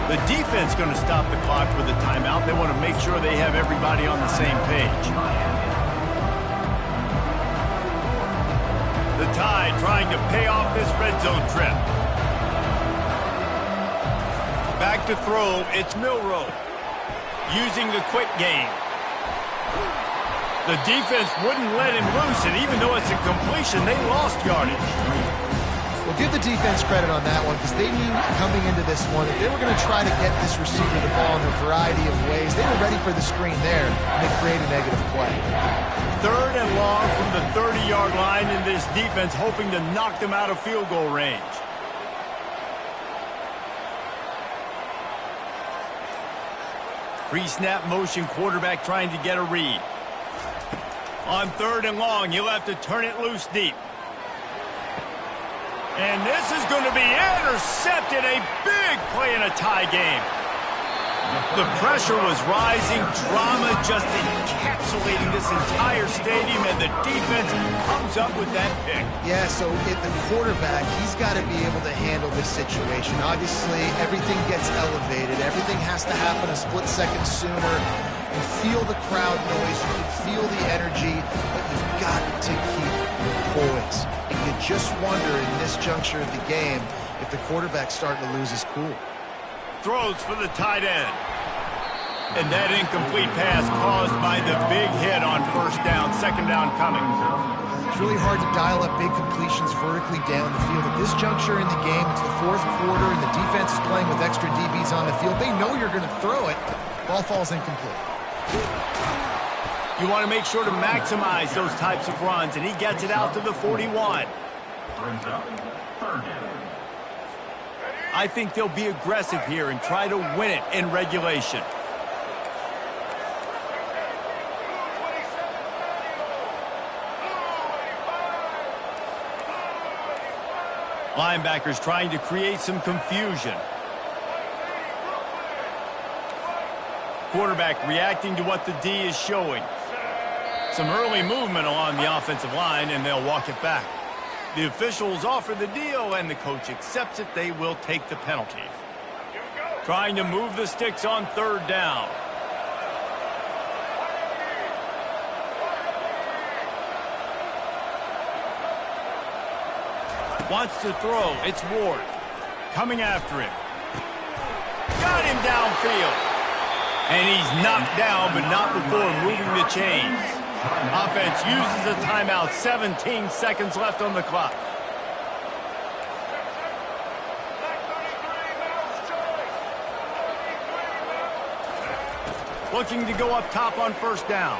The defense going to stop the clock with a timeout. They want to make sure they have everybody on the same page. The Tide trying to pay off this red zone trip. Back to throw, it's Milroe. Using the quick game. The defense wouldn't let him loose, and even though it's a completion, they lost yardage. Well, give the defense credit on that one because they knew coming into this one that they were going to try to get this receiver the ball in a variety of ways. They were ready for the screen there, and they created a negative play. 3rd and long from the 30-yard line, and this defense hoping to knock them out of field goal range. Pre-snap motion quarterback trying to get a read. On 3rd and long, you'll have to turn it loose deep. And this is going to be intercepted. A big play in a tie game. The pressure was rising. Drama just encapsulating this entire stadium, and the defense comes up with that pick. Yeah, so at the quarterback, he's got to be able to handle this situation. Obviously, everything gets elevated. Everything has to happen a split second sooner. You feel the crowd noise. You can feel the energy, but you've got to keep your poise. And you just wonder in this juncture of the game if the quarterback's starting to lose his cool. Throws for the tight end. And that incomplete pass caused by the big hit on 1st down, 2nd down coming. It's really hard to dial up big completions vertically down the field. At this juncture in the game, it's the 4th quarter, and the defense is playing with extra DBs on the field. They know you're going to throw it. Ball falls incomplete. You want to make sure to maximize those types of runs, and he gets it out to the 41. Brings up 3rd down. I think they'll be aggressive here and try to win it in regulation. Linebackers trying to create some confusion. Quarterback reacting to what the D is showing. Some early movement along the offensive line, and they'll walk it back. The officials offer the deal, and the coach accepts it. They will take the penalty. Trying to move the sticks on 3rd down. Wants to throw. It's Ward. Coming after him. Got him downfield. And he's knocked down, but not before moving the chains. Offense uses a timeout. 17 seconds left on the clock. Looking to go up top on 1st down.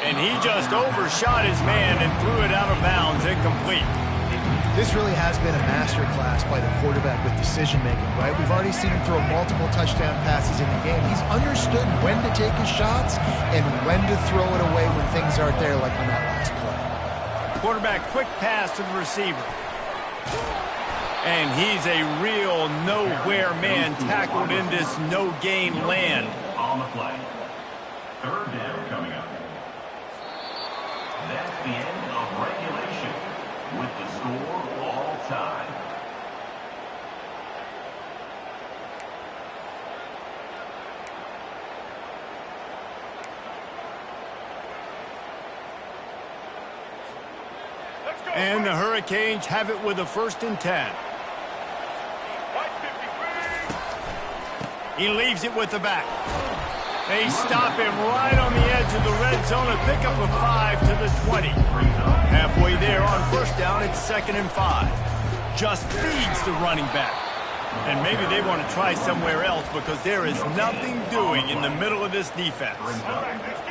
And he just overshot his man and threw it out of bounds, incomplete. This really has been a masterclass by the quarterback with decision-making, right? We've already seen him throw multiple touchdown passes in the game. He's understood when to take his shots and when to throw it away when things aren't there, like on that last play. Quarterback, quick pass to the receiver. And he's a real nowhere man tackled in this no-gain land. On the play. 3rd down coming up. That's the end of regulation with the score all time. And the Hurricanes have it with a 1st and 10. He leaves it with the back. They stop him right on the edge of the red zone and pick up a 5 to the 20. Halfway there on 1st down, it's 2nd and 5. Just feeds the running back. And maybe they want to try somewhere else because there is nothing doing in the middle of this defense.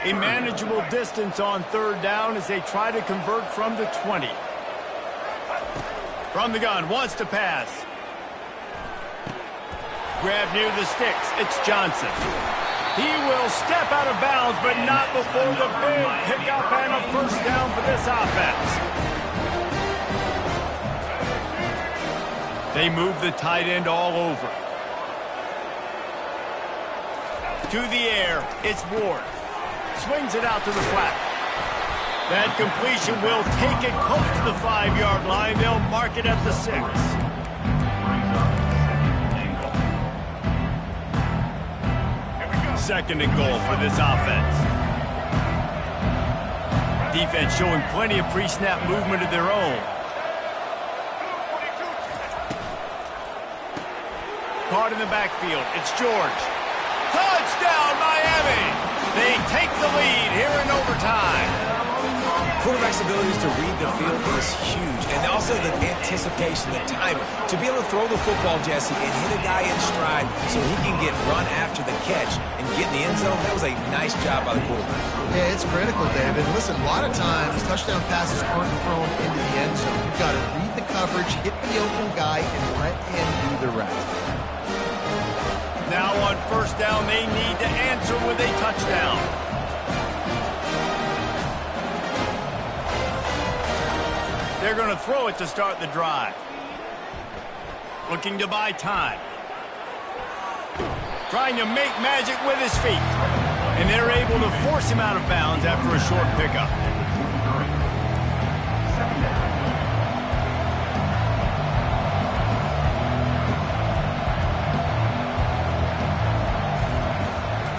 A manageable distance on 3rd down as they try to convert from the 20. From the gun, wants to pass. Grab near the sticks. It's Johnson. He will step out of bounds, but not before the big pickup and a 1st down for this offense. They move the tight end all over. To the air, it's Ward. Swings it out to the flat. That completion will take it close to the 5-yard line. They'll mark it at the 6. 2nd and goal for this offense. Defense showing plenty of pre-snap movement of their own. Caught in the backfield. It's George. Touchdown, Miami! They take the lead here in overtime. Quarterback's abilities to read the field is huge, and also the anticipation, the timing. To be able to throw the football, Jesse, and hit a guy in stride so he can get run after the catch and get in the end zone, that was a nice job by the quarterback. Yeah, it's critical, David. Listen, a lot of times touchdown passes aren't thrown into the end zone. You've got to read the coverage, hit the open guy, and let him do the rest. Now on 1st down, they need to answer with a touchdown. They're going to throw it to start the drive. Looking to buy time. Trying to make magic with his feet. And they're able to force him out of bounds after a short pickup.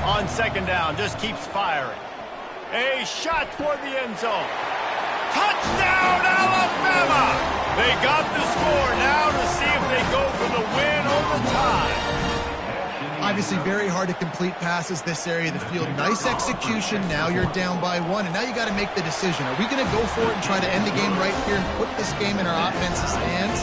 On 2nd down, just keeps firing. A shot toward the end zone. Touchdown, Alabama! They got the score now to see if they go for the win or the tie. Obviously very hard to complete passes this area of the field. Nice execution. Now you're down by 1, and now you got to make the decision. Are we going to go for it and try to end the game right here and put this game in our offense's hands?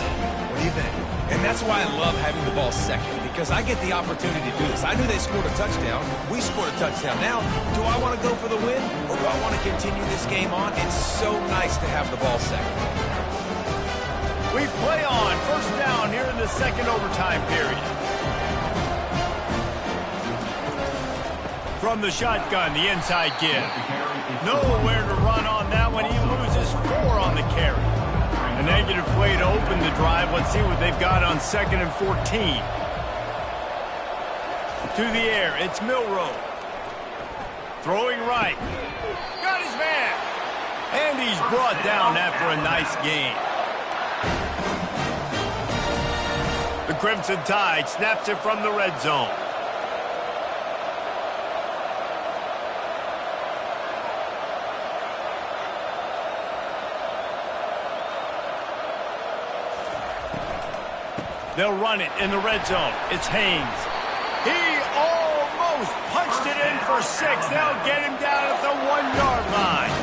What do you think? And that's why I love having the ball second, because I get the opportunity to do this. I knew they scored a touchdown. We scored a touchdown. Now, do I want to go for the win, or do I want to continue this game on? It's so nice to have the ball second. We play on 1st down here in the 2nd overtime period. From the shotgun, the inside give. Nowhere to run on that one. He loses 4 on the carry. A negative play to open the drive. Let's see what they've got on 2nd and 14. To the air, it's Milroe. Throwing right. Got his man. And he's brought down after a nice gain. The Crimson Tide snaps it from the red zone. They'll run it in the red zone. It's Haynes. He almost punched it in for 6. They'll get him down at the 1-yard line.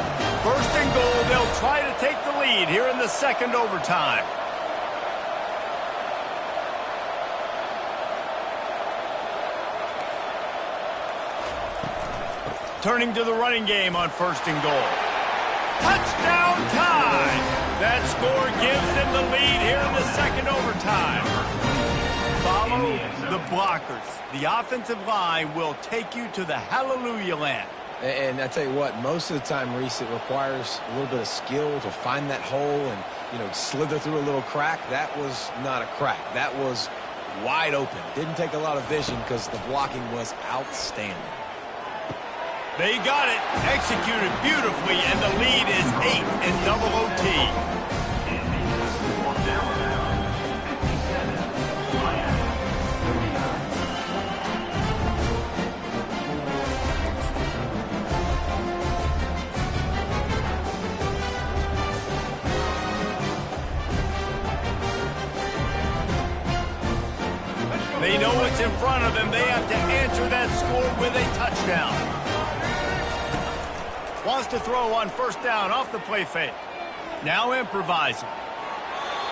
1st and goal. They'll try to take the lead here in the 2nd overtime. Turning to the running game on 1st and goal. Touchdown tie! That score gives them the lead here in the 2nd overtime. Follow the blockers. The offensive line will take you to the hallelujah land. And I tell you what, most of the time, Reese, it requires a little bit of skill to find that hole and, slither through a little crack. That was not a crack. That was wide open. Didn't take a lot of vision because the blocking was outstanding. They got it, executed beautifully, and the lead is 8 in double OT. They know what's in front of them. They have to answer that score with a touchdown. Wants to throw on first down off the play fake. Now improvising.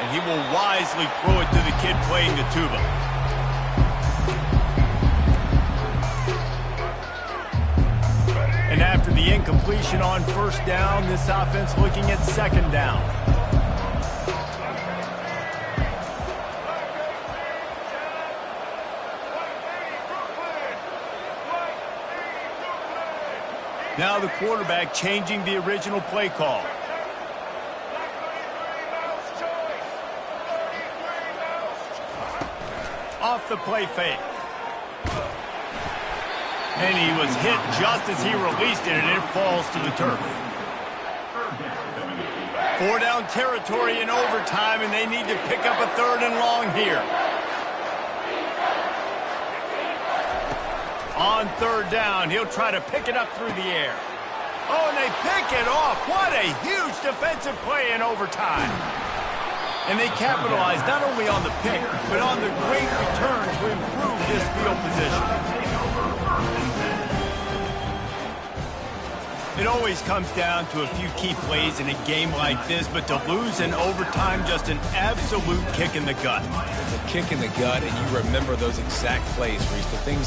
And he will wisely throw it to the kid playing the tuba. And after the incompletion on first down, this offense looking at second down. Now the quarterback changing the original play call. Off the play fake. And he was hit just as he released it, and it falls to the turf. 4-down territory in overtime, and they need to pick up a 3rd and long here. On 3rd down, he'll try to pick it up through the air. Oh, and they pick it off. What a huge defensive play in overtime. And they capitalize not only on the pick, but on the great return to improve this field position. It always comes down to a few key plays in a game like this, but to lose in overtime, just an absolute kick in the gut. It's a kick in the gut, and you remember those exact plays, Reese, the things